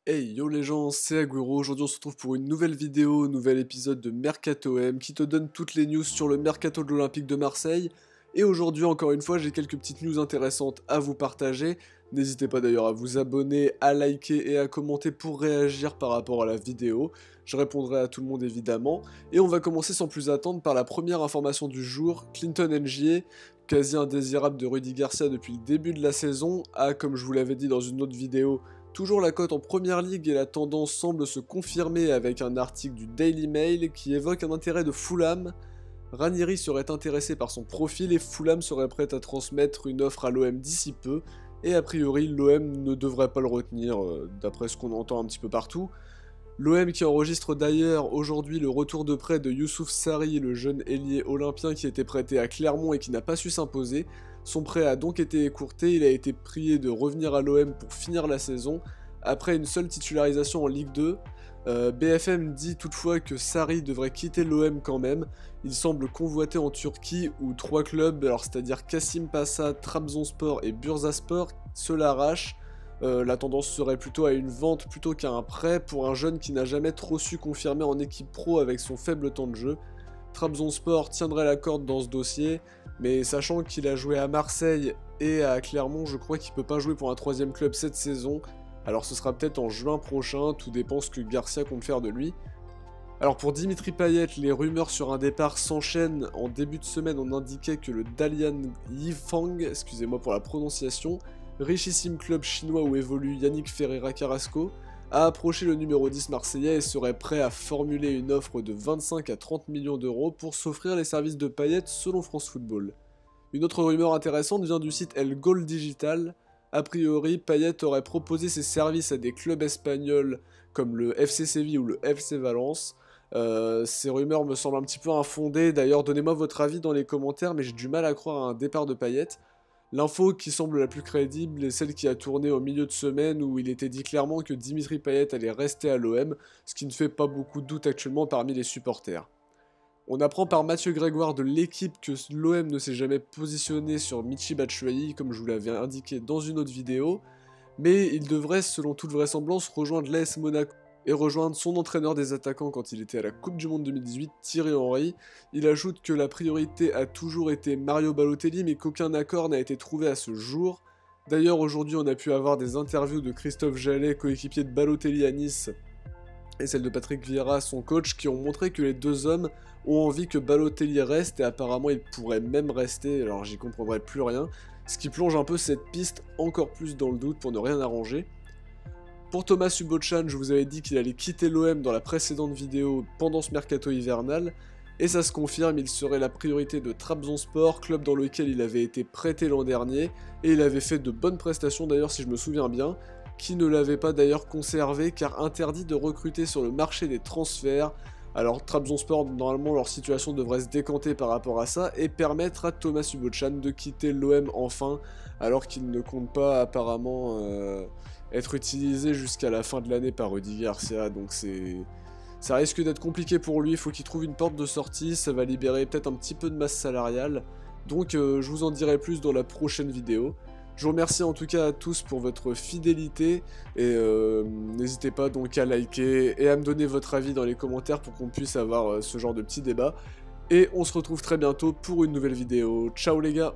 Hey yo les gens, c'est Agüero, aujourd'hui on se retrouve pour une nouvelle vidéo, nouvel épisode de Mercato M qui te donne toutes les news sur le Mercato de l'Olympique de Marseille. Et aujourd'hui encore une fois j'ai quelques petites news intéressantes à vous partager. N'hésitez pas d'ailleurs à vous abonner, à liker et à commenter pour réagir par rapport à la vidéo. Je répondrai à tout le monde évidemment. Et on va commencer sans plus attendre par la première information du jour. Clinton N'Jie, quasi indésirable de Rudy Garcia depuis le début de la saison, a, comme je vous l'avais dit dans une autre vidéo, toujours la cote en première ligue et la tendance semble se confirmer avec un article du Daily Mail qui évoque un intérêt de Fulham. Ranieri serait intéressé par son profil et Fulham serait prêt à transmettre une offre à l'OM d'ici peu. Et a priori, l'OM ne devrait pas le retenir, d'après ce qu'on entend un petit peu partout. L'OM qui enregistre d'ailleurs aujourd'hui le retour de prêt de Youssouf Sarri, le jeune ailier olympien qui était prêté à Clermont et qui n'a pas su s'imposer. Son prêt a donc été écourté, il a été prié de revenir à l'OM pour finir la saison, après une seule titularisation en Ligue 2. BFM dit toutefois que Sarri devrait quitter l'OM quand même. Il semble convoité en Turquie où trois clubs, alors c'est-à-dire Kasimpasa, Trabzonspor et Bursaspor, se l'arrachent. La tendance serait plutôt à une vente plutôt qu'à un prêt pour un jeune qui n'a jamais trop su confirmer en équipe pro avec son faible temps de jeu. Trabzonspor tiendrait la corde dans ce dossier, mais sachant qu'il a joué à Marseille et à Clermont, je crois qu'il peut pas jouer pour un troisième club cette saison. Alors ce sera peut-être en juin prochain, tout dépend ce que Garcia compte faire de lui. Alors pour Dimitri Payet, les rumeurs sur un départ s'enchaînent. En début de semaine, on indiquait que le Dalian Yifang, excusez-moi pour la prononciation, richissime club chinois où évolue Yannick Ferreira Carrasco, a approché le numéro 10 marseillais et serait prêt à formuler une offre de 25 à 30 millions d'euros pour s'offrir les services de Payet selon France Football. Une autre rumeur intéressante vient du site El Gol Digital. A priori, Payet aurait proposé ses services à des clubs espagnols comme le FC Séville ou le FC Valence. Ces rumeurs me semblent un petit peu infondées, d'ailleurs donnez-moi votre avis dans les commentaires, mais j'ai du mal à croire à un départ de Payet. L'info qui semble la plus crédible est celle qui a tourné au milieu de semaine où il était dit clairement que Dimitri Payet allait rester à l'OM, ce qui ne fait pas beaucoup de doute actuellement parmi les supporters. On apprend par Mathieu Grégoire de l'équipe que l'OM ne s'est jamais positionné sur Michy Batshuayi comme je vous l'avais indiqué dans une autre vidéo, mais il devrait selon toute vraisemblance rejoindre l'AS Monaco et rejoindre son entraîneur des attaquants quand il était à la Coupe du Monde 2018, Thierry Henry. Il ajoute que la priorité a toujours été Mario Balotelli mais qu'aucun accord n'a été trouvé à ce jour. D'ailleurs aujourd'hui on a pu avoir des interviews de Christophe Jallet, coéquipier de Balotelli à Nice, et celle de Patrick Vieira, son coach, qui ont montré que les deux hommes ont envie que Balotelli reste et apparemment il pourrait même rester, alors j'y comprendrai plus rien, ce qui plonge un peu cette piste encore plus dans le doute pour ne rien arranger. Pour Thomas Subochan, je vous avais dit qu'il allait quitter l'OM dans la précédente vidéo pendant ce mercato hivernal, et ça se confirme, il serait la priorité de Trabzonspor, club dans lequel il avait été prêté l'an dernier, et il avait fait de bonnes prestations d'ailleurs si je me souviens bien, qui ne l'avait pas d'ailleurs conservé car interdit de recruter sur le marché des transferts. Alors Trabzonspor, normalement leur situation devrait se décanter par rapport à ça et permettre à Thomas Subochan de quitter l'OM enfin, alors qu'il ne compte pas apparemment être utilisé jusqu'à la fin de l'année par Rudy Garcia, donc ça risque d'être compliqué pour lui, il faut qu'il trouve une porte de sortie, ça va libérer peut-être un petit peu de masse salariale, donc je vous en dirai plus dans la prochaine vidéo. Je vous remercie en tout cas à tous pour votre fidélité et n'hésitez pas donc à liker et à me donner votre avis dans les commentaires pour qu'on puisse avoir ce genre de petit débat. Et on se retrouve très bientôt pour une nouvelle vidéo. Ciao les gars!